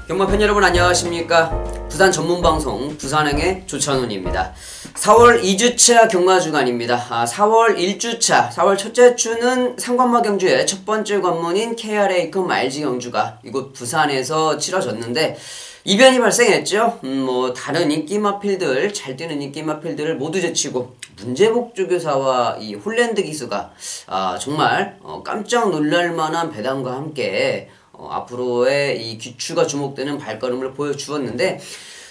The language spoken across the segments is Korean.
경마팬 여러분 안녕하십니까. 부산 전문방송 부산행의 조찬훈입니다. 4월 2주차 경마주간입니다. 4월 1주차 4월 첫째 주는 상관마 경주의 첫 번째 관문인 KRA컵 RG 경주가 이곳 부산에서 치러졌는데 이변이 발생했죠. 다른 인기마필들, 잘 뛰는 인기마필들을 모두 제치고 문제복 조교사와 이 홀랜드 기수가 정말 깜짝 놀랄만한 배당과 함께 앞으로의 이 귀추가 주목되는 발걸음을 보여주었는데,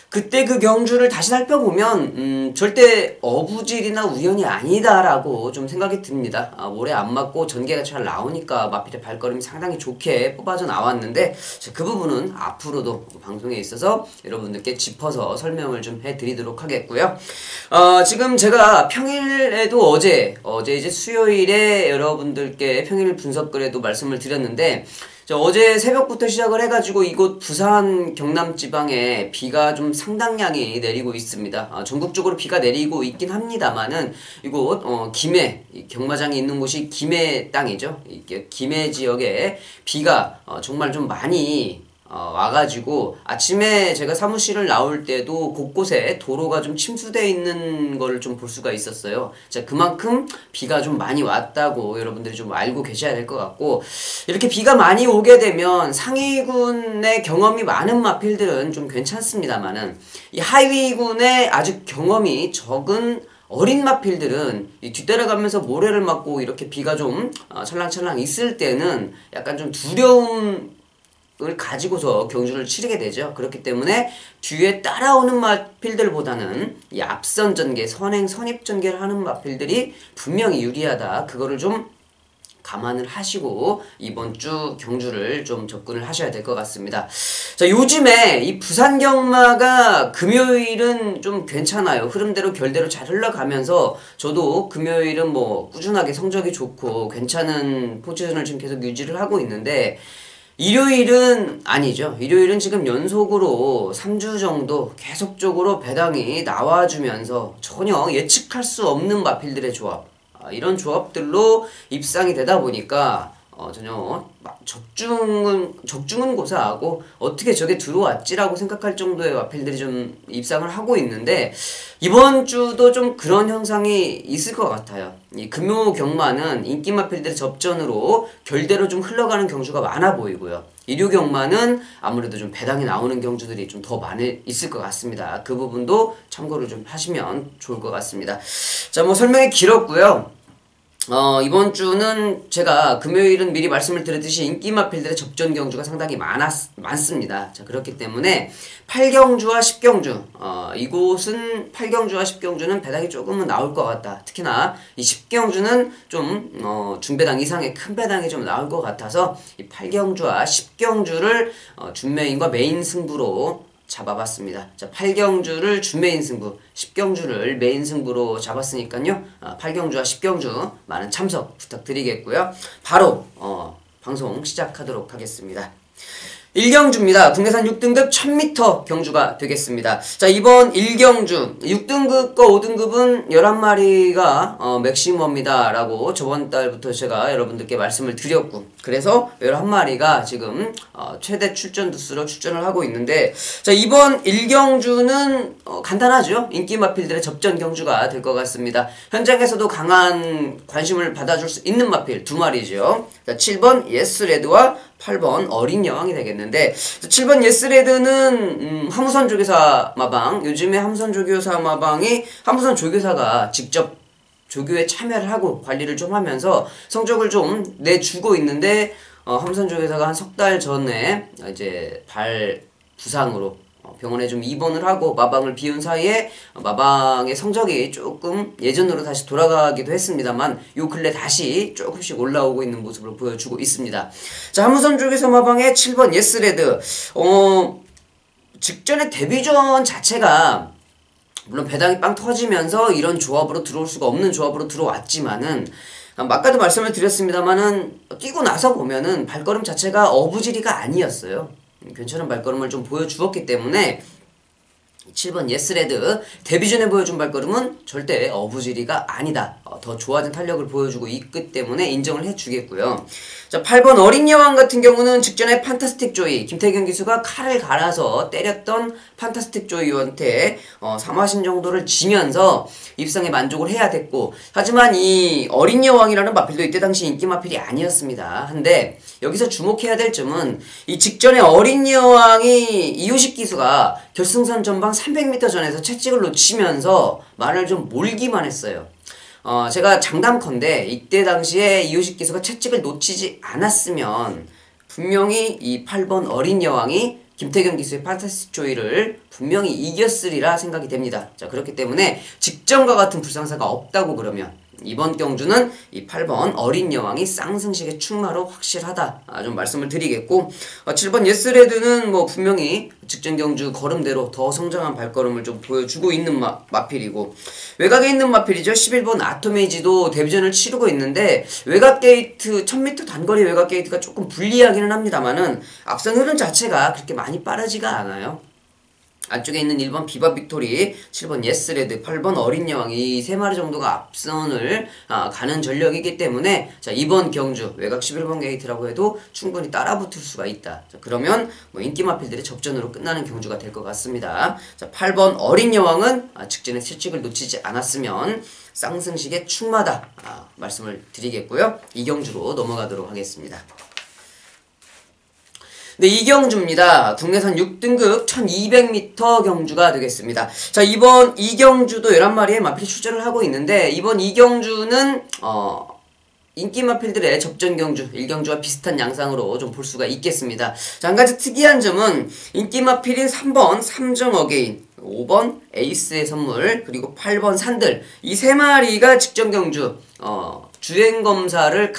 그때 그 경주를 다시 살펴보면 절대 어부질이나 우연이 아니다라고 좀 생각이 듭니다. 모래 안 맞고 전개가 잘 나오니까 마필의 발걸음이 상당히 좋게 뽑아져 나왔는데, 그 부분은 앞으로도 방송에 있어서 여러분들께 짚어서 설명을 좀 해드리도록 하겠고요. 지금 제가 평일에도 어제 이제 수요일에 여러분들께 평일 분석글에도 말씀을 드렸는데, 어제 새벽부터 시작을 해가지고 이곳 부산 경남지방에 비가 좀 상당량이 내리고 있습니다. 전국적으로 비가 내리고 있긴 합니다만은 이곳 김해, 경마장이 있는 곳이 김해 땅이죠. 김해 지역에 비가 정말 좀 많이 와가지고 아침에 제가 사무실을 나올 때도 곳곳에 도로가 좀 침수되어 있는 걸 좀 볼 수가 있었어요. 자, 그만큼 비가 좀 많이 왔다고 여러분들이 좀 알고 계셔야 될 것 같고, 이렇게 비가 많이 오게 되면 상위군의 경험이 많은 마필들은 좀 괜찮습니다만은 이 하위군의 아주 경험이 적은 어린 마필들은 뒤따라가면서 모래를 맞고 이렇게 비가 좀 찰랑찰랑 있을 때는 약간 좀 두려움 을 가지고서 경주를 치르게 되죠. 그렇기 때문에 뒤에 따라오는 마필들보다는 이 앞선 전개, 선행, 선입 전개를 하는 마필들이 분명히 유리하다. 그거를 좀 감안을 하시고 이번 주 경주를 좀 접근을 하셔야 될 것 같습니다. 자, 요즘에 이 부산 경마가 금요일은 좀 괜찮아요. 흐름대로 결대로 잘 흘러가면서 저도 금요일은 꾸준하게 성적이 좋고 괜찮은 포지션을 지금 계속 유지를 하고 있는데, 일요일은 아니죠. 일요일은 지금 연속으로 3주 정도 계속적으로 배당이 나와주면서 전혀 예측할 수 없는 마필들의 조합, 이런 조합들로 입상이 되다 보니까 전혀 적중은 고사하고 어떻게 저게 들어왔지라고 생각할 정도의 마필들이 좀 입상을 하고 있는데, 이번 주도 좀 그런 현상이 있을 것 같아요. 이 금요 경마는 인기 마필들의 접전으로 결대로 좀 흘러가는 경주가 많아 보이고요. 일요 경마는 아무래도 좀 배당이 나오는 경주들이 좀 더 많이 있을 것 같습니다. 그 부분도 참고를 좀 하시면 좋을 것 같습니다. 자, 설명이 길었고요. 이번 주는 제가 금요일은 미리 말씀을 드렸듯이 인기마필들의 접전 경주가 상당히 많습니다. 자, 그렇기 때문에 8경주와 10경주, 이곳은 8경주와 10경주는 배당이 조금은 나올 것 같다. 특히나 이 10경주는 좀 중배당 이상의 큰 배당이 좀 나올 것 같아서 이 8경주와 10경주를 준메인과 메인 승부로 잡아봤습니다. 자, 8경주를 준메인 승부, 10경주를 메인 승부로 잡았으니까요. 8경주와 10경주 많은 참석 부탁드리겠고요. 바로 방송 시작하도록 하겠습니다. 1경주입니다. 국내산 6등급 1000m 경주가 되겠습니다. 자, 이번 1경주 6등급과 5등급은 11마리가 맥시멈이다 라고 저번 달부터 제가 여러분들께 말씀을 드렸고, 그래서 11마리가 지금 최대 출전 두수로 출전을 하고 있는데, 자, 이번 1경주는 간단하죠. 인기 마필들의 접전 경주가 될 것 같습니다. 현장에서도 강한 관심을 받아줄 수 있는 마필 2마리죠. 자, 7번 예스레드와 8번 어린 여왕이 되겠는데, 7번 예스레드는 함우선 조교사 마방, 요즘에 함우선 조교사 마방이 함우선 조교사가 직접 조교에 참여를 하고 관리를 좀 하면서 성적을 좀 내주고 있는데, 함우선 조교사가 한 석 달 전에 이제 발 부상으로 병원에 좀 입원을 하고 마방을 비운 사이에 마방의 성적이 조금 예전으로 다시 돌아가기도 했습니다만, 요 근래 다시 조금씩 올라오고 있는 모습을 보여주고 있습니다. 자, 함우선 조교사 마방의 7번 예스레드, 직전에 데뷔전 자체가 물론 배당이 빵 터지면서 이런 조합으로 들어올 수가 없는 조합으로 들어왔지만은, 아까도 말씀을 드렸습니다만은 뛰고 나서 보면은 발걸음 자체가 어부지리가 아니었어요. 괜찮은 발걸음을 좀 보여주었기 때문에 7번 예스레드 데뷔 전에 보여준 발걸음은 절대 어부지리가 아니다. 더 좋아진 탄력을 보여주고 있기 때문에 인정을 해주겠고요. 자, 8번 어린 여왕 같은 경우는 직전에 판타스틱 조이 김태경 기수가 칼을 갈아서 때렸던 판타스틱 조이한테 3화신 정도를 지면서 입상에 만족을 해야 됐고, 하지만 이 어린 여왕이라는 마필도 이때 당시 인기 마필이 아니었습니다. 한데 여기서 주목해야 될 점은 이 직전에 어린 여왕이 이효식 기수가 결승선 전방 300m 전에서 채찍을 놓치면서 말을 좀 몰기만 했어요. 제가 장담컨대 이때 당시에 이효식 기수가 채찍을 놓치지 않았으면 분명히 이 8번 어린 여왕이 김태경 기수의 판타스틱 조이를 분명히 이겼으리라 생각이 됩니다. 자, 그렇기 때문에 직전과 같은 불상사가 없다고 그러면 이번 경주는 이 8번 어린 여왕이 쌍승식의 충마로 확실하다, 좀 말씀을 드리겠고, 7번 예스레드는 뭐 분명히 직전 경주 걸음대로 더 성장한 발걸음을 좀 보여주고 있는 마필이고, 외곽에 있는 마필이죠. 11번 아토메이지도 데뷔전을 치르고 있는데 외곽 게이트 1000m 단거리 외곽 게이트가 조금 불리하기는 합니다만은 앞선 흐름 자체가 그렇게 많이 빠르지가 않아요. 안쪽에 있는 1번 비바 빅토리, 7번 예스레드, 8번 어린 여왕, 이 3마리 정도가 앞선을 가는 전력이기 때문에, 자, 이번 경주 외곽 11번 게이트라고 해도 충분히 따라붙을 수가 있다. 자, 그러면 뭐 인기 마필들의 접전으로 끝나는 경주가 될 것 같습니다. 자, 8번 어린 여왕은 직전에 채찍을 놓치지 않았으면 쌍승식의 충마다, 말씀을 드리겠고요. 이 경주로 넘어가도록 하겠습니다. 네, 이 경주입니다. 국내선 6등급 1200m 경주가 되겠습니다. 자, 이번 이 경주도 11마리의 마필이 출전을 하고 있는데, 이번 이 경주는 인기 마필들의 접전 경주 1경주와 비슷한 양상으로 좀 볼 수가 있겠습니다. 자, 한 가지 특이한 점은 인기 마필인 3번 삼정 어게인, 5번 에이스의 선물, 그리고 8번 산들, 이 3마리가 직전 경주 주행 검사를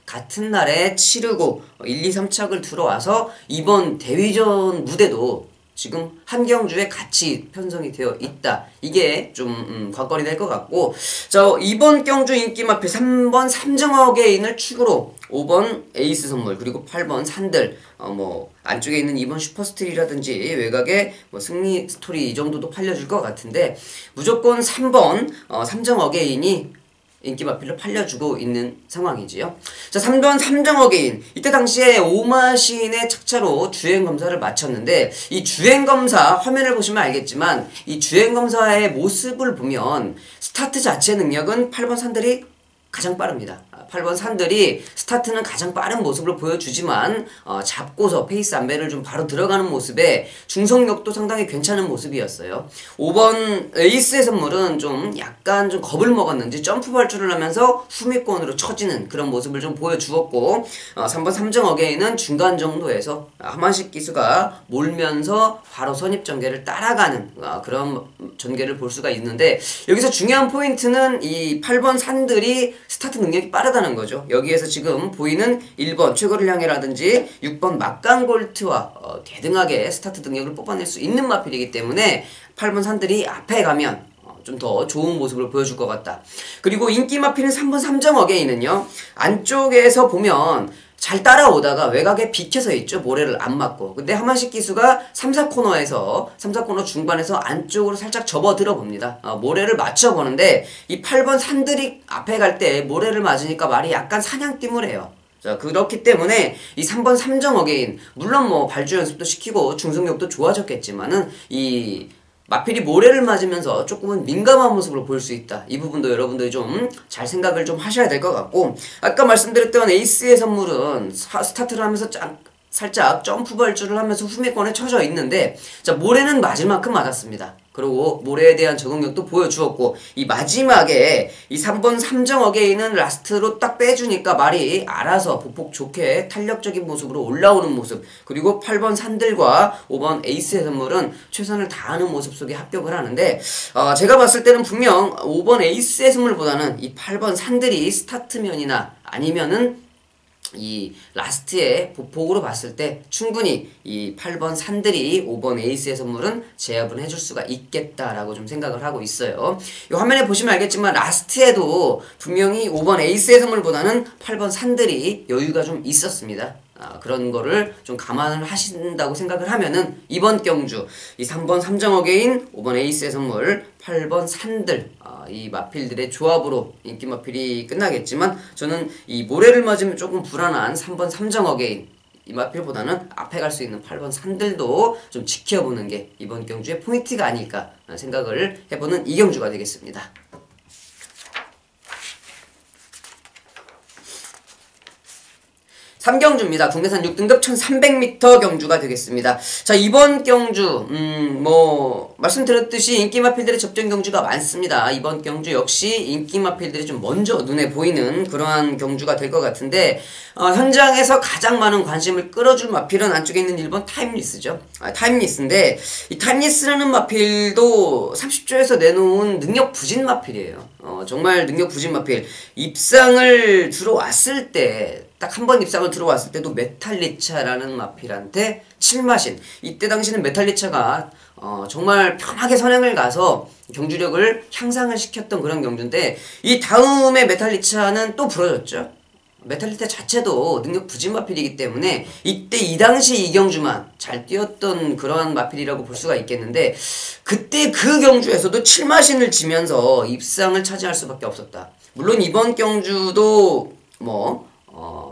같은 날에 치르고 1, 2, 3착을 들어와서 이번 대위전 무대도 지금 한 경주에 같이 편성이 되어 있다. 이게 좀 관건이 될 것 같고, 자, 이번 경주 인기 마필 3번 삼정어게인을 축으로 5번 에이스 선물, 그리고 8번 산들, 뭐 안쪽에 있는 2번 슈퍼스틸이라든지 외곽에 뭐 승리 스토리 이 정도도 팔려줄 것 같은데, 무조건 3번 삼정어게인이 인기 마필로 팔려주고 있는 상황이지요. 자, 3번 삼정어게인, 이때 당시에 오마신의 착차로 주행검사를 마쳤는데, 이 주행검사 화면을 보시면 알겠지만 이 주행검사의 모습을 보면 스타트 자체 능력은 8번 산들이 가장 빠릅니다. 8번 산들이 스타트는 가장 빠른 모습을 보여주지만 잡고서 페이스 안배를 좀 바로 들어가는 모습에 중속력도 상당히 괜찮은 모습이었어요. 5번 에이스의 선물은 좀 약간 좀 겁을 먹었는지 점프 발주를 하면서 후미권으로 처지는 그런 모습을 좀 보여주었고, 3번 삼정 어게인은 중간 정도에서 하만식 기수가 몰면서 바로 선입전개를 따라가는 그런 전개를 볼 수가 있는데, 여기서 중요한 포인트는 이 8번 산들이 스타트 능력이 빠르다는 거죠. 여기에서 지금 보이는 1번 최고를 향해라든지 6번 막강골트와 대등하게 스타트 능력을 뽑아낼 수 있는 마필이기 때문에 8번 산들이 앞에 가면 좀 더 좋은 모습을 보여줄 것 같다. 그리고 인기 마필은 3번 삼정 어게인은요, 안쪽에서 보면 잘 따라오다가 외곽에 비켜서 있죠. 모래를 안 맞고. 근데 하만식 기수가 3, 4코너 중반에서 안쪽으로 살짝 접어들어 봅니다. 모래를 맞춰보는데 이 8번 산들이 앞에 갈 때 모래를 맞으니까 말이 약간 사냥띠물해요. 자, 그렇기 때문에 이 3번 삼정 어게인, 물론 뭐 발주 연습도 시키고 중속력도 좋아졌겠지만은 이 마필이 모래를 맞으면서 조금은 민감한 모습으로 보일 수 있다. 이 부분도 여러분들이 좀 잘 생각을 좀 하셔야 될 것 같고, 아까 말씀드렸던 에이스의 선물은 스타트를 하면서 살짝 점프 발주를 하면서 후미권에 쳐져 있는데, 자, 모래는 맞을 만큼 맞았습니다. 그리고 모래에 대한 적응력도 보여주었고, 이 마지막에 이 3번 삼정 어게인은 라스트로 딱 빼주니까 말이 알아서 보폭 좋게 탄력적인 모습으로 올라오는 모습, 그리고 8번 산들과 5번 에이스의 선물은 최선을 다하는 모습 속에 합격을 하는데, 제가 봤을 때는 분명 5번 에이스의 선물보다는 이 8번 산들이 스타트면이나 아니면은 이 라스트의 보폭으로 봤을 때 충분히 이 8번 산들이 5번 에이스의 선물은 제압을 해줄 수가 있겠다라고 좀 생각을 하고 있어요. 이 화면에 보시면 알겠지만 라스트에도 분명히 5번 에이스의 선물보다는 8번 산들이 여유가 좀 있었습니다. 그런 거를 좀 감안을 하신다고 생각을 하면은 이번 경주 이 3번 삼정어게인, 5번 에이스의 선물, 8번 산들 이 마필들의 조합으로 인기 마필이 끝나겠지만 저는 이 모래를 맞으면 조금 불안한 3번 삼정어게인 이 마필보다는 앞에 갈 수 있는 8번 산들도 좀 지켜보는 게 이번 경주의 포인트가 아닐까 생각을 해보는 이 경주가 되겠습니다. 3경주입니다. 국내산 6등급 1300m 경주가 되겠습니다. 자, 이번 경주, 말씀드렸듯이 인기 마필들의 접전 경주가 많습니다. 이번 경주 역시 인기 마필들이 좀 먼저 눈에 보이는 그러한 경주가 될 것 같은데, 현장에서 가장 많은 관심을 끌어줄 마필은 안쪽에 있는 1번 타임리스죠. 타임리스인데, 이 타임리스라는 마필도 30조에서 내놓은 능력 부진 마필이에요. 정말 능력 부진 마필. 입상을 들어왔을 때, 딱 한 번 입상을 들어왔을 때도 메탈리차라는 마필한테 7마신. 이때 당시는 메탈리차가 정말 편하게 선행을 가서 경주력을 향상을 시켰던 그런 경주인데 이 다음에 메탈리차는 또 부러졌죠. 메탈리차 자체도 능력 부진 마필이기 때문에 이때 이 당시 이 경주만 잘 뛰었던 그러한 마필이라고 볼 수가 있겠는데 그때 그 경주에서도 7마신을 지면서 입상을 차지할 수밖에 없었다. 물론 이번 경주도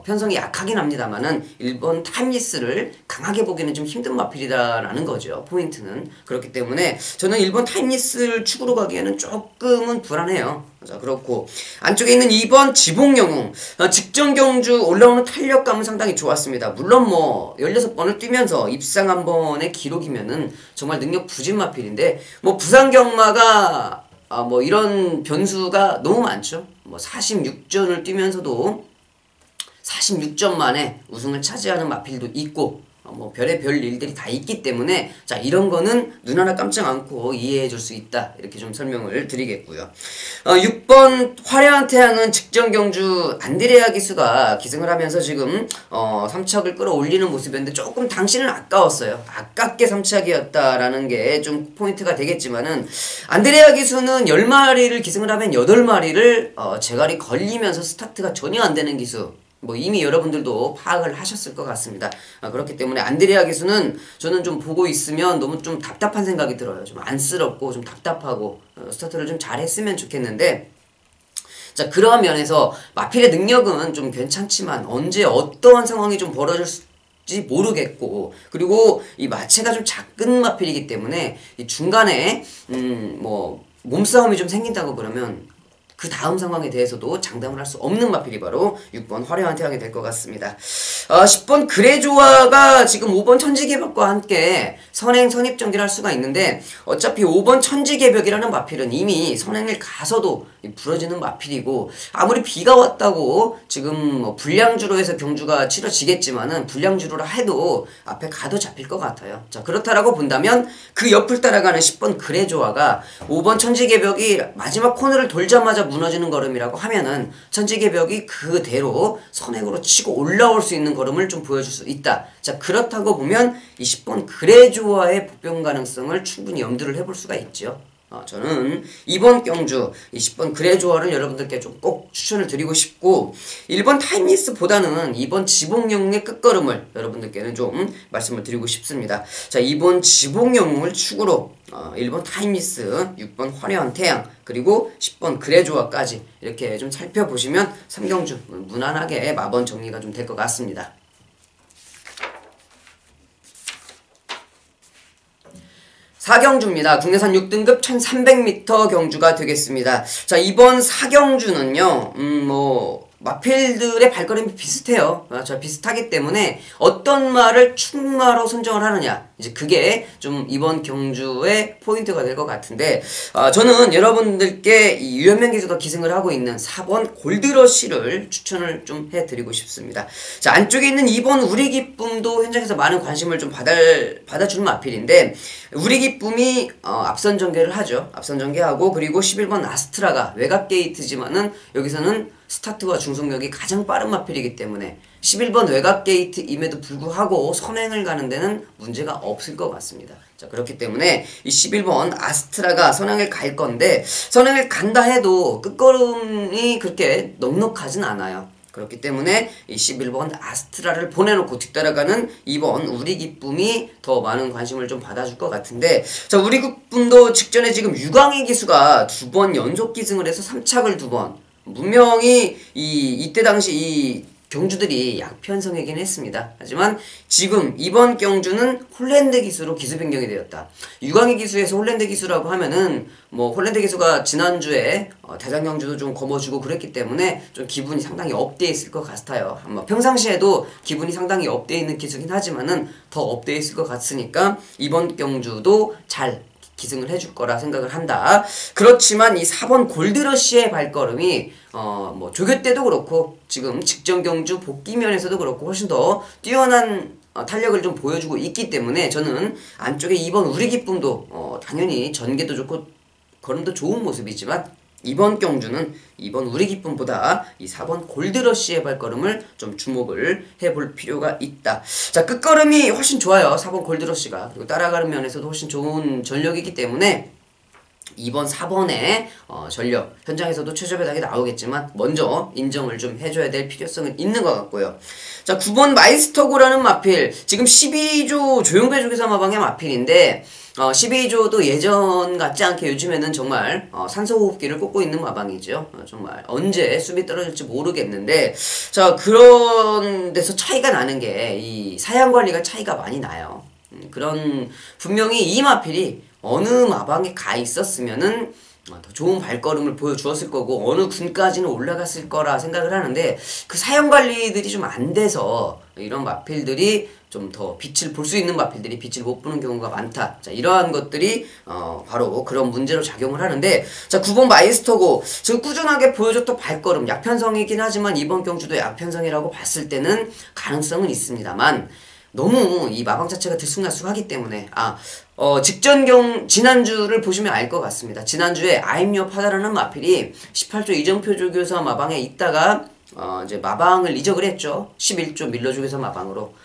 편성이 약하긴 합니다만은 1번 타임리스를 강하게 보기는 좀 힘든 마필이다라는 거죠. 포인트는. 그렇기 때문에 저는 1번 타임리스를 축으로 가기에는 조금은 불안해요. 자, 그렇고 안쪽에 있는 2번 지봉영웅 직전 경주 올라오는 탄력감은 상당히 좋았습니다. 물론 16번을 뛰면서 입상 한 번의 기록이면은 정말 능력 부진 마필인데 부산 경마가 이런 변수가 너무 많죠. 46전을 뛰면서도 46점 만에 우승을 차지하는 마필도 있고 별의별 일들이 다 있기 때문에 자 이런 거는 눈 하나 깜짝 않고 이해해 줄 수 있다 이렇게 좀 설명을 드리겠고요. 6번 화려한 태양은 직전 경주 안드레아 기수가 기승을 하면서 지금 3착을 끌어올리는 모습이었는데 조금 당시는 아까웠어요. 아깝게 3착이었다라는 게 좀 포인트가 되겠지만은 안드레아 기수는 10마리를 기승을 하면 8마리를 제갈이 걸리면서 스타트가 전혀 안 되는 기수 이미 여러분들도 파악을 하셨을 것 같습니다. 그렇기 때문에 안드레아 기수는 저는 좀 보고 있으면 너무 좀 답답한 생각이 들어요. 좀 안쓰럽고 좀 답답하고 스타트를 좀 잘했으면 좋겠는데 자 그러한 면에서 마필의 능력은 좀 괜찮지만 언제 어떠한 상황이 좀 벌어질지 모르겠고 그리고 이 마체가 좀 작은 마필이기 때문에 이 중간에 몸싸움이 좀 생긴다고 그러면 그 다음 상황에 대해서도 장담을 할 수 없는 마필이 바로 6번 화려한 태양이 될 것 같습니다. 10번 그레조아가 지금 5번 천지개벽과 함께 선행 선입전개를 할 수가 있는데 어차피 5번 천지개벽이라는 마필은 이미 선행을 가서도 부러지는 마필이고 아무리 비가 왔다고 지금 불량주로 해서 경주가 치러지겠지만은 불량주로라 해도 앞에 가도 잡힐 것 같아요. 자 그렇다라고 본다면 그 옆을 따라가는 10번 그레조아가 5번 천지개벽이 마지막 코너를 돌자마자 무너지는 걸음이라고 하면은 천지개벽이 그대로 선행으로 치고 올라올 수 있는 걸음을 좀 보여줄 수 있다. 자 그렇다고 보면 이 10번 그레조아의 복병 가능성을 충분히 염두를 해볼 수가 있죠. 저는 이번 경주 20번 그레조아를 여러분들께 좀 꼭 추천을 드리고 싶고 1번 타임리스보다는 2번 지봉영웅의 끝걸음을 여러분들께는 좀 말씀을 드리고 싶습니다. 자 2번 지봉영웅을 축으로 1번 타임리스, 6번 화려한 태양 그리고 10번 그레조아까지 이렇게 좀 살펴보시면 3경주 무난하게 마번 정리가 좀 될 것 같습니다. 4경주입니다. 국내산 6등급 1300m 경주가 되겠습니다. 자, 이번 4경주는요, 마필들의 발걸음이 비슷해요. 비슷하기 때문에 어떤 말을 축마로 선정을 하느냐. 이제 그게 좀 이번 경주의 포인트가 될 것 같은데, 저는 여러분들께 이 유현명 기수가 기승을 하고 있는 4번 골드러쉬를 추천을 좀 해드리고 싶습니다. 자, 안쪽에 있는 2번 우리 기쁨도 현장에서 많은 관심을 좀 받아주는 마필인데, 우리 기쁨이 앞선 전개를 하죠. 앞선 전개하고, 그리고 11번 아스트라가 외곽 게이트지만은 여기서는 스타트와 중속력이 가장 빠른 마필이기 때문에 11번 외곽 게이트임에도 불구하고 선행을 가는 데는 문제가 없을 것 같습니다. 자 그렇기 때문에 이 11번 아스트라가 선행을 갈 건데 선행을 간다 해도 끝걸음이 그렇게 넉넉하진 않아요. 그렇기 때문에 이 11번 아스트라를 보내놓고 뒤따라가는 2번 우리 기쁨이 더 많은 관심을 좀 받아줄 것 같은데, 자, 우리 기쁨도 직전에 지금 유광희 기수가 2번 연속 기승을 해서 3착을 2번. 분명히 이때 당시 이 경주들이 약편성이긴 했습니다. 하지만 지금 이번 경주는 홀랜드 기수로 기수 변경이 되었다. 유광희 기수에서 홀랜드 기수라고 하면은 뭐 홀랜드 기수가 지난주에 대장 경주도 좀 거머쥐고 그랬기 때문에 좀 기분이 상당히 업되어 있을 것 같아요. 뭐 평상시에도 기분이 상당히 업되어 있는 기수긴 하지만은 더 업되어 있을 것 같으니까 이번 경주도 잘 기승을 해줄 거라 생각을 한다. 그렇지만 이 4번 골드러시의 발걸음이 뭐 조교 때도 그렇고 지금 직전 경주 복귀 면에서도 그렇고 훨씬 더 뛰어난 탄력을 좀 보여주고 있기 때문에 저는 안쪽에 2번 우리 기쁨도 당연히 전개도 좋고 걸음도 좋은 모습이지만 이번 경주는 2번 우리 기쁨보다 이 4번 골드러시의 발걸음을 좀 주목을 해볼 필요가 있다. 자, 끝걸음이 훨씬 좋아요. 4번 골드러시가. 그리고 따라가는 면에서도 훨씬 좋은 전력이기 때문에 2번, 4번의 전력, 현장에서도 최저배당이 나오겠지만 먼저 인정을 좀 해줘야 될 필요성은 있는 것 같고요. 자, 9번 마이스터고라는 마필, 지금 12조 조용배 조교사 마방의 마필인데 12조도 예전 같지 않게 요즘에는 정말 산소호흡기를 꽂고 있는 마방이죠. 정말 언제 수비 떨어질지 모르겠는데, 자, 그런 데서 차이가 나는 게 이 사양관리가 차이가 많이 나요. 그런 분명히 이 마필이 어느 마방에 가 있었으면은 더 좋은 발걸음을 보여주었을 거고 어느 군까지는 올라갔을 거라 생각을 하는데, 그 사형관리들이 좀 안 돼서 이런 마필들이 좀 더 빛을 볼 수 있는 마필들이 빛을 못 보는 경우가 많다. 자, 이러한 것들이 바로 그런 문제로 작용을 하는데, 자, 9번 마이스터고 지금 꾸준하게 보여줬던 발걸음 약편성이긴 하지만 이번 경주도 약편성이라고 봤을 때는 가능성은 있습니다만 너무 이 마방 자체가 들쑥날쑥하기 때문에 지난주를 보시면 알 것 같습니다. 지난주에 아임여 파다라는 마필이 18조 이정표 조교사 마방에 있다가 이제 마방을 이적을 했죠. 11조 밀러 조교사 마방으로.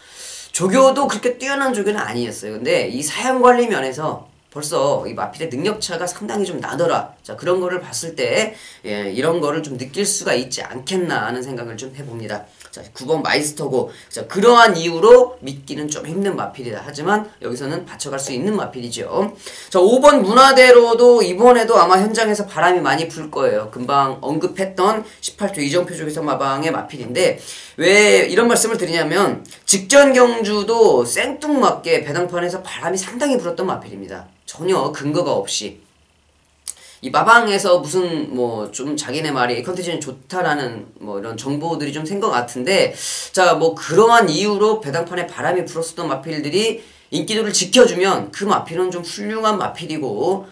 조교도 그렇게 뛰어난 조교는 아니었어요. 근데 이 사양관리 면에서 벌써 이 마필의 능력차가 상당히 좀 나더라. 자, 그런 거를 봤을 때 이런 거를 좀 느낄 수가 있지 않겠나 하는 생각을 좀 해봅니다. 자, 9번 마이스터고, 자, 그러한 이유로 믿기는 좀 힘든 마필이다. 하지만 여기서는 받쳐갈 수 있는 마필이죠. 자, 5번 문화대로도 이번에도 아마 현장에서 바람이 많이 불 거예요. 금방 언급했던 18조 이정표 조교사 마방의 마필인데, 왜 이런 말씀을 드리냐면 직전 경주도 생뚱맞게 배당판에서 바람이 상당히 불었던 마필입니다. 전혀 근거가 없이. 이 마방에서 무슨 뭐 좀 자기네 말이 컨디션이 좋다라는 뭐 이런 정보들이 좀 생긴 것 같은데, 자, 뭐 그러한 이유로 배당판에 바람이 불었었던 마필들이 인기도를 지켜주면 그 마필은 좀 훌륭한 마필이고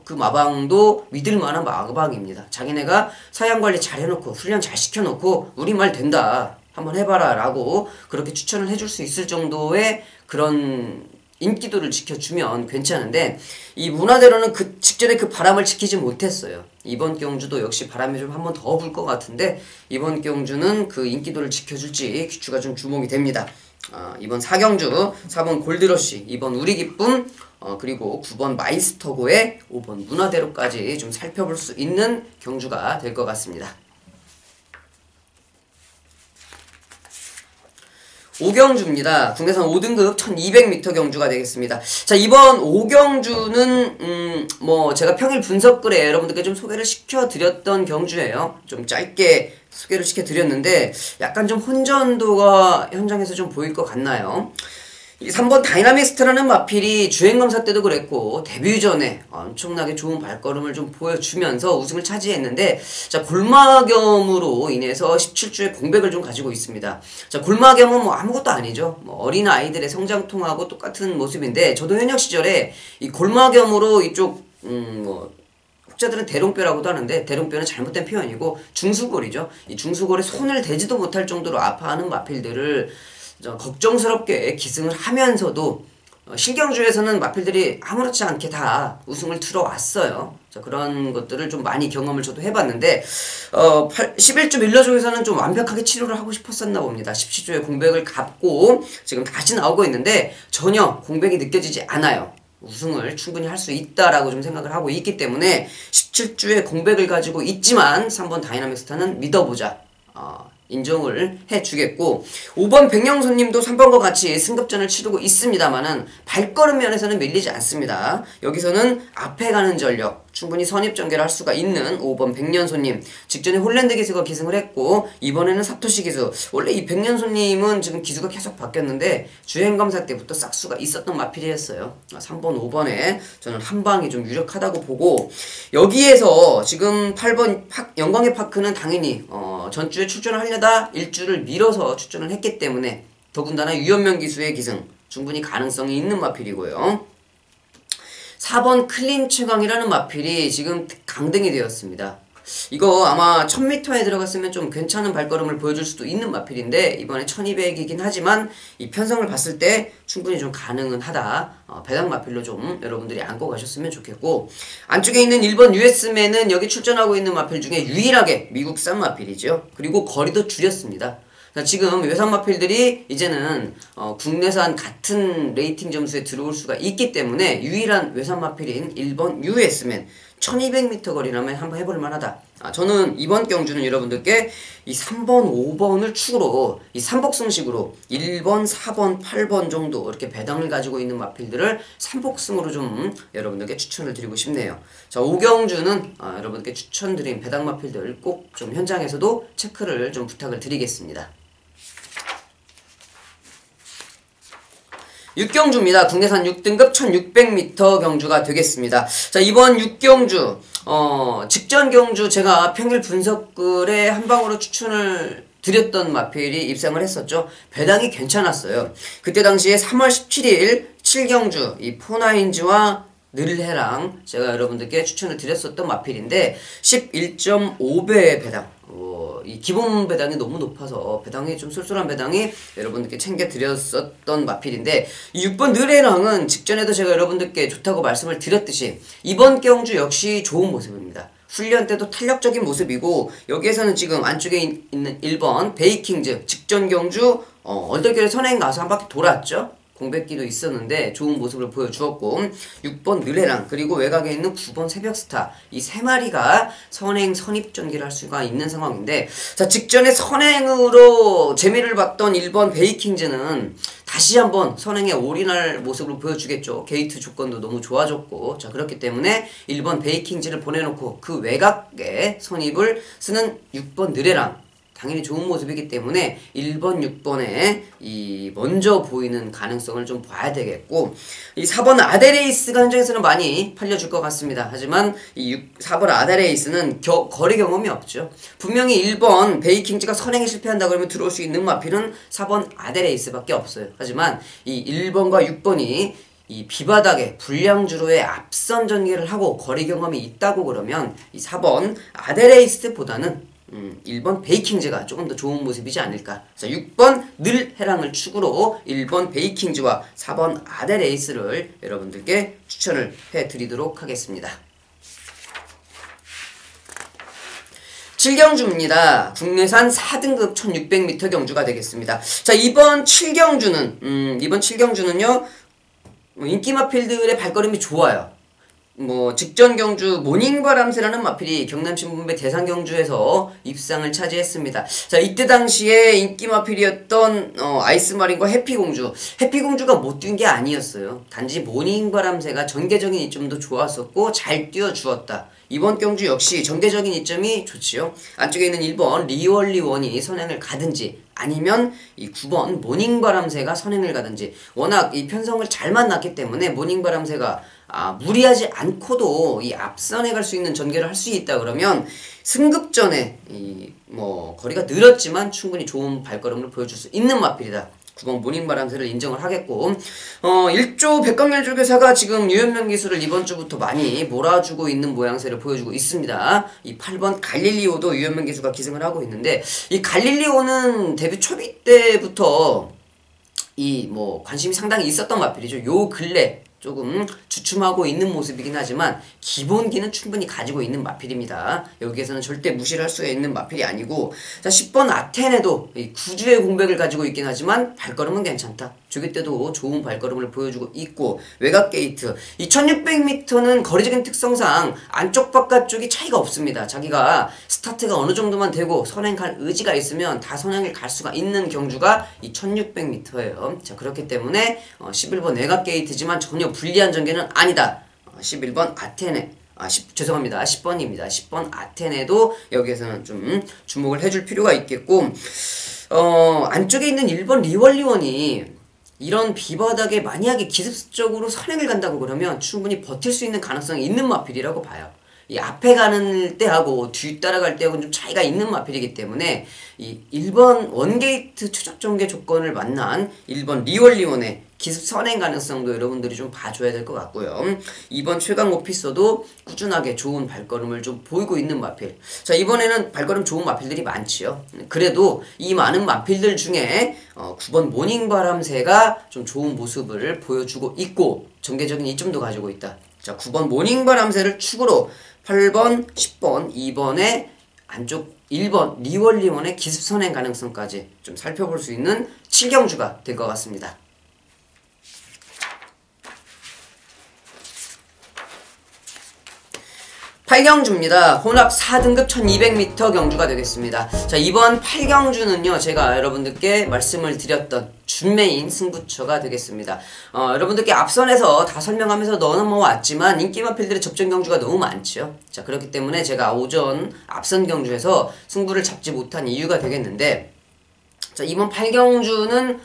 그 마방도 믿을만한 마방입니다. 자기네가 사양관리 잘 해놓고 훈련 잘 시켜놓고 우리 말 된다 한번 해봐라 라고 그렇게 추천을 해줄 수 있을 정도의 그런 인기도를 지켜주면 괜찮은데, 이 문화대로는 그 직전에 그 바람을 지키지 못했어요. 이번 경주도 역시 바람이 좀 한 번 더 불 것 같은데 이번 경주는 그 인기도를 지켜줄지 귀추가 좀 주목이 됩니다. 이번 4경주 4번 골드러시, 2번 우리 기쁨, 그리고 9번 마이스터고의 5번 문화대로까지 좀 살펴볼 수 있는 경주가 될 것 같습니다. 5경주입니다. 국내산 5등급 1200m 경주가 되겠습니다. 자, 이번 5경주는 뭐 제가 평일 분석글에 여러분들께 좀 소개를 시켜드렸던 경주예요. 좀 짧게 소개를 시켜드렸는데 약간 좀 혼전도가 현장에서 좀 보일 것 같나요? 이 3번 다이나믹스타라는 마필이 주행검사 때도 그랬고 데뷔 전에 엄청나게 좋은 발걸음을 좀 보여주면서 우승을 차지했는데, 자, 골마겸으로 인해서 17주의 공백을 좀 가지고 있습니다. 자, 골마겸은 뭐 아무것도 아니죠. 뭐 어린 아이들의 성장통하고 똑같은 모습인데, 저도 현역 시절에 이 골마겸으로 이쪽 뭐 학자들은 대롱뼈라고도 하는데 대롱뼈는 잘못된 표현이고 중수골이죠. 이 중수골에 손을 대지도 못할 정도로 아파하는 마필들을 걱정스럽게 기승을 하면서도 실경주에서는 마필들이 아무렇지 않게 다 우승을 들어왔어요. 자, 그런 것들을 좀 많이 경험을 저도 해봤는데 11주 밀러족에서는 좀 완벽하게 치료를 하고 싶었었나 봅니다. 17주의 공백을 갚고 지금 다시 나오고 있는데 전혀 공백이 느껴지지 않아요. 우승을 충분히 할 수 있다라고 좀 생각을 하고 있기 때문에 17주의 공백을 가지고 있지만 3번 다이나믹스타는 믿어보자. 인정을 해주겠고 5번 백령손님도 3번과 같이 승급전을 치르고 있습니다만은 발걸음 면에서는 밀리지 않습니다. 여기서는 앞에 가는 전력 충분히 선입전개를 할 수가 있는 5번 백년손님 직전에 홀랜드 기수가 기승을 했고 이번에는 사토시 기수 원래 이 백년손님은 지금 기수가 계속 바뀌었는데 주행검사 때부터 싹수가 있었던 마필이었어요. 3번 5번에 저는 한방이 좀 유력하다고 보고 여기에서 지금 8번 영광의 파크는 당연히 전주에 출전을 하려다 일주를 미뤄서 출전을 했기 때문에 더군다나 유현명 기수의 기승 충분히 가능성이 있는 마필이고요. 4번 클린 최강이라는 마필이 지금 강등이 되었습니다. 이거 아마 1000m에 들어갔으면 좀 괜찮은 발걸음을 보여줄 수도 있는 마필인데 이번에 1200이긴 하지만 이 편성을 봤을 때 충분히 좀 가능은 하다. 배당 마필로 좀 여러분들이 안고 가셨으면 좋겠고 안쪽에 있는 1번 US맨은 여기 출전하고 있는 마필 중에 유일하게 미국산 마필이죠. 그리고 거리도 줄였습니다. 지금 외산 마필들이 이제는 국내산 같은 레이팅 점수에 들어올 수가 있기 때문에 유일한 외산 마필인 1번 US맨 1200m 거리라면 한번 해볼 만하다. 저는 이번 경주는 여러분들께 이 3번, 5번을 축으로 이 삼복승식으로 1번, 4번, 8번 정도 이렇게 배당을 가지고 있는 마필들을 삼복승으로 좀 여러분들께 추천을 드리고 싶네요. 자, 5경주는 여러분께 추천드린 배당 마필들 꼭 좀 현장에서도 체크를 좀 부탁을 드리겠습니다. 6경주입니다. 국내산 6등급 1600m 경주가 되겠습니다. 자, 이번 6경주, 직전 경주 제가 평일 분석글에 한방으로 추천을 드렸던 마필이 입상을 했었죠. 배당이 괜찮았어요. 그때 당시에 3월 17일 7경주, 이 포나인즈와 늘해랑 제가 여러분들께 추천을 드렸었던 마필인데 11.5배의 배당. 이 기본 배당이 너무 높아서 배당이 좀 쏠쏠한 배당이 여러분들께 챙겨드렸었던 마필인데 이 6번 느레랑은 직전에도 제가 여러분들께 좋다고 말씀을 드렸듯이 이번 경주 역시 좋은 모습입니다. 훈련 때도 탄력적인 모습이고 여기에서는 지금 안쪽에 있는 1번 베이킹즈 직전 경주 언덕길에 선행 가서 한 바퀴 돌았죠. 공백기도 있었는데 좋은 모습을 보여주었고 6번 느레랑 그리고 외곽에 있는 9번 새벽스타 이 세 마리가 선행 선입전기를 할 수가 있는 상황인데 자 직전에 선행으로 재미를 봤던 1번 베이킹즈는 다시 한번 선행에 올인할 모습을 보여주겠죠. 게이트 조건도 너무 좋아졌고 자 그렇기 때문에 1번 베이킹즈를 보내놓고 그 외곽에 선입을 쓰는 6번 느레랑 당연히 좋은 모습이기 때문에 1번, 6번에 이 먼저 보이는 가능성을 좀 봐야 되겠고 이 4번 아데레이스가 현장에서는 많이 팔려줄 것 같습니다. 하지만 이 4번 아데레이스는 거리 경험이 없죠. 분명히 1번 베이킹즈가 선행에 실패한다 그러면 들어올 수 있는 마필은 4번 아데레이스밖에 없어요. 하지만 이 1번과 6번이 이 비바닥에 불량주로의 앞선 전개를 하고 거리 경험이 있다고 그러면 이 4번 아데레이스보다는 1번 베이킹즈가 조금 더 좋은 모습이지 않을까. 자, 6번 늘해랑을 축으로 1번 베이킹즈와 4번 아데레이스를 여러분들께 추천을 해드리도록 하겠습니다. 7경주입니다. 국내산 4등급 1600m 경주가 되겠습니다. 자, 이번 7경주는요, 인기마필들의 발걸음이 좋아요. 직전 경주 모닝바람새라는 마필이 경남신문배 대상경주에서 입상을 차지했습니다. 자, 이때 당시에 인기 마필이었던 아이스마린과 해피공주. 해피공주가 못 뛴 게 아니었어요. 단지 모닝바람새가 전개적인 이점도 좋았었고 잘 뛰어주었다. 이번 경주 역시 전개적인 이점이 좋지요. 안쪽에 있는 1번 리월리원이 선행을 가든지 아니면 이 9번 모닝바람새가 선행을 가든지 워낙 이 편성을 잘 만났기 때문에 모닝바람새가 무리하지 않고도 이 앞선에 갈 수 있는 전개를 할 수 있다 그러면 승급전에 거리가 늘었지만 충분히 좋은 발걸음을 보여줄 수 있는 마필이다. 9번 모닝바람새를 인정을 하겠고 1조 백광열조교사가 지금 유현명 기수를 이번 주부터 많이 몰아주고 있는 모양새를 보여주고 있습니다. 이 8번 갈릴리오도 유현명 기수가 기승을 하고 있는데 이 갈릴리오는 데뷔 초비 때부터 관심이 상당히 있었던 마필이죠. 요 근래 조금 주춤하고 있는 모습이긴 하지만 기본기는 충분히 가지고 있는 마필입니다. 여기에서는 절대 무시를 할 수가 있는 마필이 아니고 자 10번 아테네도 이 구주의 공백을 가지고 있긴 하지만 발걸음은 괜찮다. 조교 때도 좋은 발걸음을 보여주고 있고, 외곽 게이트 이 1600m는 거리적인 특성상 안쪽 바깥쪽이 차이가 없습니다. 자기가 스타트가 어느 정도만 되고 선행 갈 의지가 있으면 다 선행을 갈 수가 있는 경주가 이 1600m예요. 자, 그렇기 때문에 11번 외곽 게이트지만 전혀 불리한 전개는 아니다. 11번 아테네, 죄송합니다. 10번입니다. 10번 아테네도 여기에서는 좀 주목을 해줄 필요가 있겠고, 안쪽에 있는 1번 리월리원이 이런 비바닥에 만약에 기습적으로 선행을 간다고 그러면 충분히 버틸 수 있는 가능성이 있는 마필이라고 봐요. 이 앞에 가는 때하고 뒤 따라갈 때하고는 좀 차이가 있는 마필이기 때문에 이 1번 원게이트 추적 전개 조건을 만난 1번 리월리원의 기습 선행 가능성도 여러분들이 좀 봐줘야 될 것 같고요. 2번 최강 오피서도 꾸준하게 좋은 발걸음을 좀 보이고 있는 마필. 자, 이번에는 발걸음 좋은 마필들이 많지요. 그래도 이 많은 마필들 중에 9번 모닝바람새가 좀 좋은 모습을 보여주고 있고 전개적인 이점도 가지고 있다. 자, 9번 모닝바람새를 축으로 8번, 10번, 2번에 안쪽 1번 리월리원의 기습 선행 가능성까지 좀 살펴볼 수 있는 7경주가 될 것 같습니다. 8경주입니다. 혼합 4등급 1200m 경주가 되겠습니다. 자, 이번 8경주는요, 제가 여러분들께 말씀을 드렸던 준메인 승부처가 되겠습니다. 여러분들께 앞선에서 다 설명하면서 넘어왔지만 인기 마필들의 접전 경주가 너무 많죠. 자, 그렇기 때문에 제가 오전 앞선 경주에서 승부를 잡지 못한 이유가 되겠는데, 자, 이번 8경주는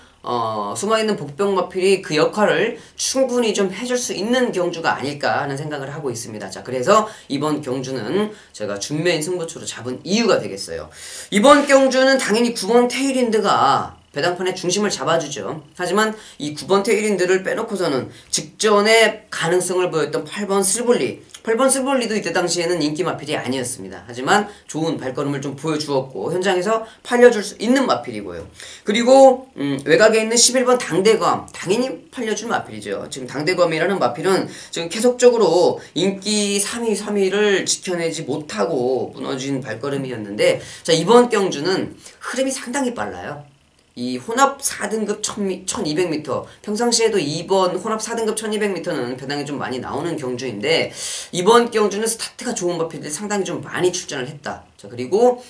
숨어있는 복병 마필이 그 역할을 충분히 좀 해줄 수 있는 경주가 아닐까 하는 생각을 하고 있습니다. 자, 그래서 이번 경주는 제가 준메인 승부처로 잡은 이유가 되겠어요. 이번 경주는 당연히 9번 테일윈드가 배당판의 중심을 잡아주죠. 하지만 이 9번 테일윈드를 빼놓고서는 직전에 가능성을 보였던 8번 슬볼리, 8번 슬볼리도 이때 당시에는 인기 마필이 아니었습니다. 하지만 좋은 발걸음을 좀 보여주었고 현장에서 팔려줄 수 있는 마필이고요. 그리고 외곽에 있는 11번 당대검, 당연히 팔려줄 마필이죠. 지금 당대검이라는 마필은 지금 계속적으로 인기 3위, 3위를 지켜내지 못하고 무너진 발걸음이었는데, 자, 이번 경주는 흐름이 상당히 빨라요. 이 혼합 4등급 1200m, 평상시에도 2번 혼합 4등급 1200m는 배당이 좀 많이 나오는 경주인데, 이번 경주는 스타트가 좋은 마필들이 상당히 좀 많이 출전을 했다. 자, 그리고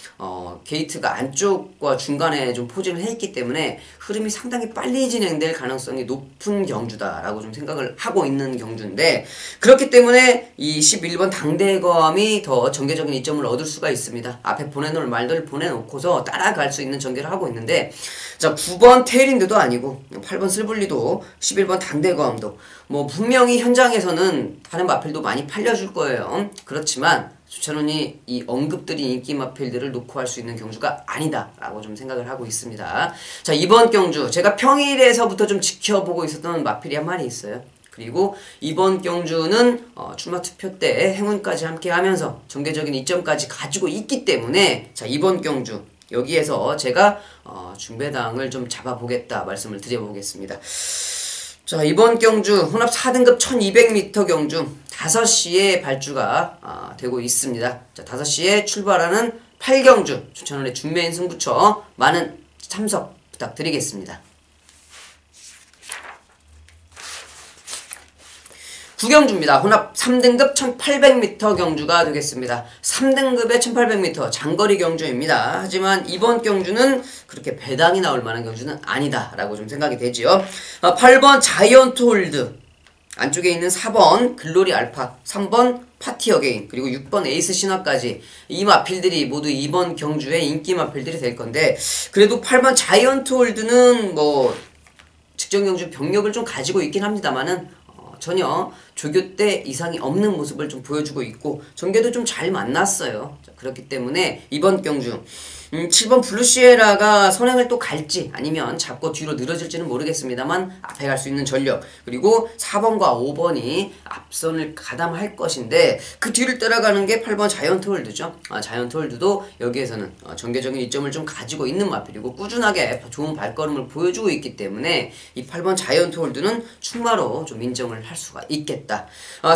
게이트가 안쪽과 중간에 좀 포진을 했기 때문에 흐름이 상당히 빨리 진행될 가능성이 높은 경주다라고 좀 생각을 하고 있는 경주인데, 그렇기 때문에 이 11번 당대검이 더 전개적인 이점을 얻을 수가 있습니다. 앞에 보내놓을 말들 보내놓고서 따라갈 수 있는 전개를 하고 있는데, 자, 9번 테일윈드도 아니고 8번 슬블리도 11번 당대검도 뭐 분명히 현장에서는 다른 마필도 많이 팔려줄 거예요. 그렇지만 조찬훈이 이 언급드린 인기 마필들을 놓고 할 수 있는 경주가 아니다 라고 좀 생각을 하고 있습니다. 자, 이번 경주 제가 평일에서부터 좀 지켜보고 있었던 마필이 한 마리 있어요. 그리고 이번 경주는 출마 투표 때 행운까지 함께 하면서 전개적인 이점까지 가지고 있기 때문에, 자, 이번 경주 여기에서 제가 중배당을 좀 잡아보겠다 말씀을 드려보겠습니다. 자, 이번 경주 혼합 4등급 1200m 경주 5시에 발주가 되고 있습니다. 자, 5시에 출발하는 8경주 조찬훈의 준메인 승부처 많은 참석 부탁드리겠습니다. 9경주입니다. 혼합 3등급 1800m 경주가 되겠습니다. 3등급의 1800m 장거리 경주입니다. 하지만 이번 경주는 그렇게 배당이 나올 만한 경주는 아니다 라고 좀 생각이 되지요. 8번 자이언트 홀드, 안쪽에 있는 4번 글로리 알파, 3번 파티 어게인, 그리고 6번 에이스 신화까지 이 마필들이 모두 이번 경주의 인기 마필들이 될 건데, 그래도 8번 자이언트 홀드는 뭐 직전 경주 병력을 좀 가지고 있긴 합니다만은 전혀 조교 때 이상이 없는 모습을 좀 보여주고 있고 전개도 좀 잘 만났어요. 자, 그렇기 때문에 이번 경주 7번 블루시에라가 선행을 또 갈지 아니면 잡고 뒤로 늘어질지는 모르겠습니다만 앞에 갈 수 있는 전력, 그리고 4번과 5번이 앞선을 가담할 것인데 그 뒤를 따라가는 게 8번 자이언트 홀드죠. 자이언트 홀드도 여기에서는 전개적인 이점을 좀 가지고 있는 마필이고 꾸준하게 좋은 발걸음을 보여주고 있기 때문에 이 8번 자이언트 홀드는 출마로 좀 인정을 할 수가 있겠다.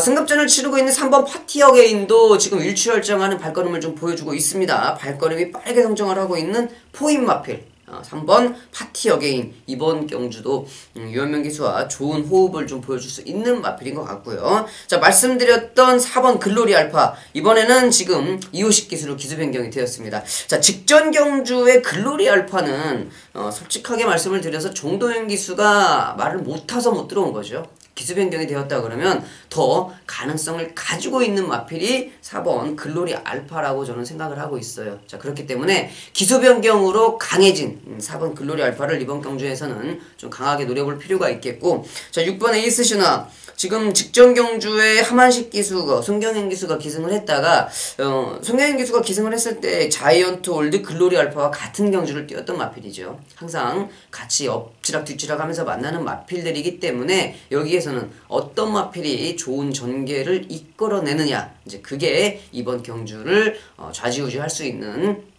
승급전을 치르고 있는 3번 파티 어게인도 지금 일취월장하는 발걸음을 좀 보여주고 있습니다. 발걸음이 빠르게 성장을 하고 있는 포인 마필, 3번 파티 어게인. 이번 경주도 유현명 기수와 좋은 호흡을 좀 보여줄 수 있는 마필인 것 같고요. 자, 말씀드렸던 4번 글로리 알파. 이번에는 지금 이호식 기수로 기수 변경이 되었습니다. 자, 직전 경주의 글로리 알파는 솔직하게 말씀을 드려서 정도현 기수가 말을 못 타서 못 들어온 거죠. 기수 변경이 되었다 그러면 더 가능성을 가지고 있는 마필이 4번 글로리 알파라고 저는 생각을 하고 있어요. 자, 그렇기 때문에 기수 변경으로 강해진 4번 글로리 알파를 이번 경주에서는 좀 강하게 노려볼 필요가 있겠고, 자, 6번 에이스 신화. 지금 직전 경주에 하만식 기수가, 송경현 기수가 기승을 했다가 송경현 기수가 기승을 했을 때 자이언트 올드 글로리 알파와 같은 경주를 뛰었던 마필이죠. 항상 같이 엎치락 뒤치락 하면서 만나는 마필들이기 때문에 여기에서는 어떤 마필이 좋은 전개를 이끌어내느냐, 이제 그게 이번 경주를 좌지우지할 수 있는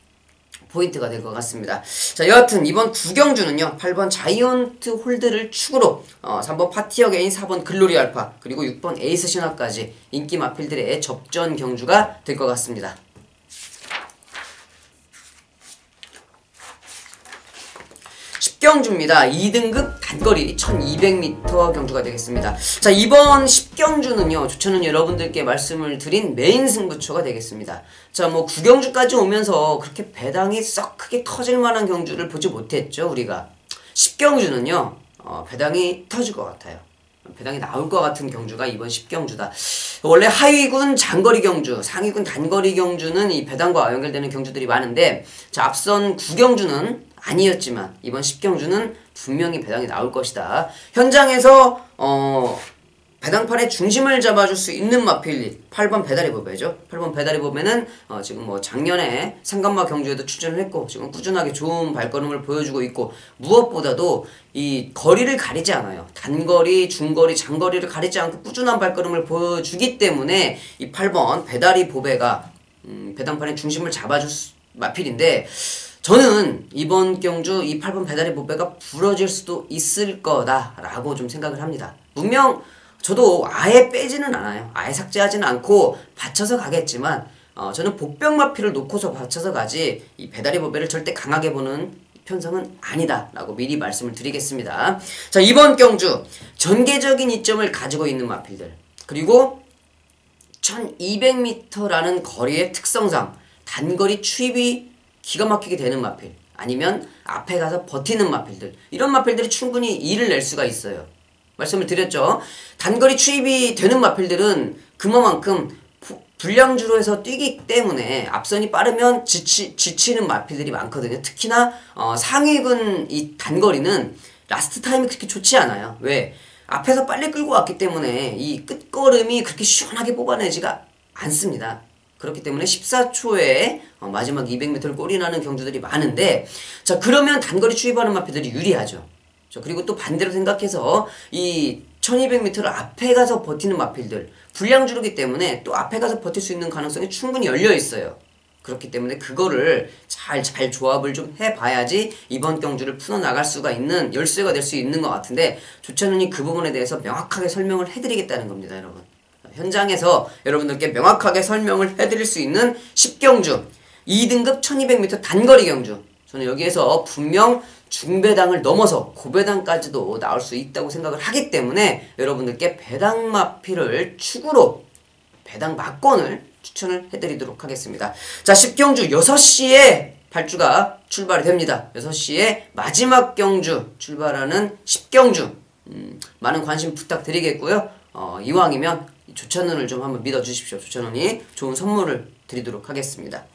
포인트가 될 것 같습니다. 자, 여하튼 이번 9경주는요 8번 자이언트 홀드를 축으로 3번 파티 어게인, 4번 글로리 알파, 그리고 6번 에이스 신화까지 인기 마필들의 접전 경주가 될 것 같습니다. 10경주입니다. 2등급 단거리 1200m 경주가 되겠습니다. 자, 이번 10경주는요 저는 여러분들께 말씀을 드린 메인 승부처가 되겠습니다. 자, 뭐 9경주까지 오면서 그렇게 배당이 썩 크게 터질 만한 경주를 보지 못했죠. 우리가 10경주는요 배당이 터질 것 같아요. 배당이 나올 것 같은 경주가 이번 10경주다. 원래 하위군 장거리 경주, 상위군 단거리 경주는 이 배당과 연결되는 경주들이 많은데, 자, 앞선 9경주는 아니었지만 이번 10경주는 분명히 배당이 나올 것이다. 현장에서 배당판의 중심을 잡아줄 수 있는 마필 8번 배다리 보배죠. 8번 배다리 보배는 지금 뭐 작년에 상간마 경주에도 출전을 했고 지금 꾸준하게 좋은 발걸음을 보여주고 있고, 무엇보다도 이 거리를 가리지 않아요. 단거리, 중거리, 장거리를 가리지 않고 꾸준한 발걸음을 보여주기 때문에 이 8번 배다리 보배가 배당판의 중심을 잡아줄 마필인데, 저는 이번 경주 이 8번 배다리 보배가 부러질 수도 있을 거다라고 좀 생각을 합니다. 분명 저도 아예 빼지는 않아요. 아예 삭제하지는 않고 받쳐서 가겠지만 저는 복병 마필을 놓고서 받쳐서 가지 이 배다리 보배를 절대 강하게 보는 편성은 아니다 라고 미리 말씀을 드리겠습니다. 자, 이번 경주 전개적인 이점을 가지고 있는 마필들, 그리고 1200m라는 거리의 특성상 단거리 추입이 기가 막히게 되는 마필, 아니면 앞에 가서 버티는 마필들, 이런 마필들이 충분히 일을 낼 수가 있어요. 말씀을 드렸죠. 단거리 추입이 되는 마필들은 그만큼 불량주로 해서 뛰기 때문에 앞선이 빠르면 지치는 마필들이 많거든요. 특히나 상위군 이 단거리는 라스트 타임이 그렇게 좋지 않아요. 왜? 앞에서 빨리 끌고 왔기 때문에 이 끝걸음이 그렇게 시원하게 뽑아내지가 않습니다. 그렇기 때문에 14초에 마지막 200m를 골인하는 경주들이 많은데, 자, 그러면 단거리 추입하는 마필들이 유리하죠. 그리고 또 반대로 생각해서 이 1200m를 앞에 가서 버티는 마필들, 불량주로기 때문에 또 앞에 가서 버틸 수 있는 가능성이 충분히 열려 있어요. 그렇기 때문에 그거를 잘 조합을 좀 해봐야지 이번 경주를 풀어나갈 수가 있는 열쇠가 될 수 있는 것 같은데, 조찬훈이 그 부분에 대해서 명확하게 설명을 해드리겠다는 겁니다, 여러분. 현장에서 여러분들께 명확하게 설명을 해드릴 수 있는 10경주 2등급 1200m 단거리 경주, 저는 여기에서 분명 중배당을 넘어서 고배당까지도 나올 수 있다고 생각을 하기 때문에 여러분들께 배당 마필을 축으로 배당 막권을 추천을 해드리도록 하겠습니다. 자, 10경주 6시에 발주가 출발이 됩니다. 6시에 마지막 경주 출발하는 10경주 많은 관심 부탁드리겠고요. 이왕이면 조찬훈을 좀 한번 믿어주십시오. 조찬훈이 좋은 선물을 드리도록 하겠습니다.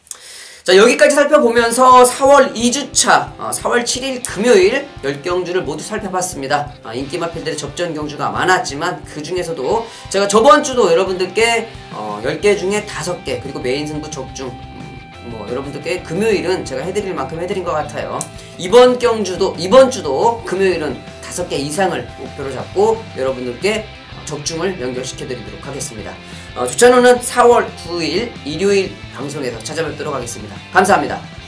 자, 여기까지 살펴보면서 4월 2주차 4월 7일 금요일 10경주를 모두 살펴봤습니다. 인기 마필들의 접전 경주가 많았지만 그 중에서도 제가 저번주도 여러분들께 10개 중에 5개, 그리고 메인 승부 적중 여러분들께 금요일은 제가 해드릴 만큼 해드린 것 같아요. 이번 주도 금요일은 5개 이상을 목표로 잡고 여러분들께 적중을 연결시켜 드리도록 하겠습니다. 조찬호는 4월 9일 일요일 방송에서 찾아뵙도록 하겠습니다. 감사합니다.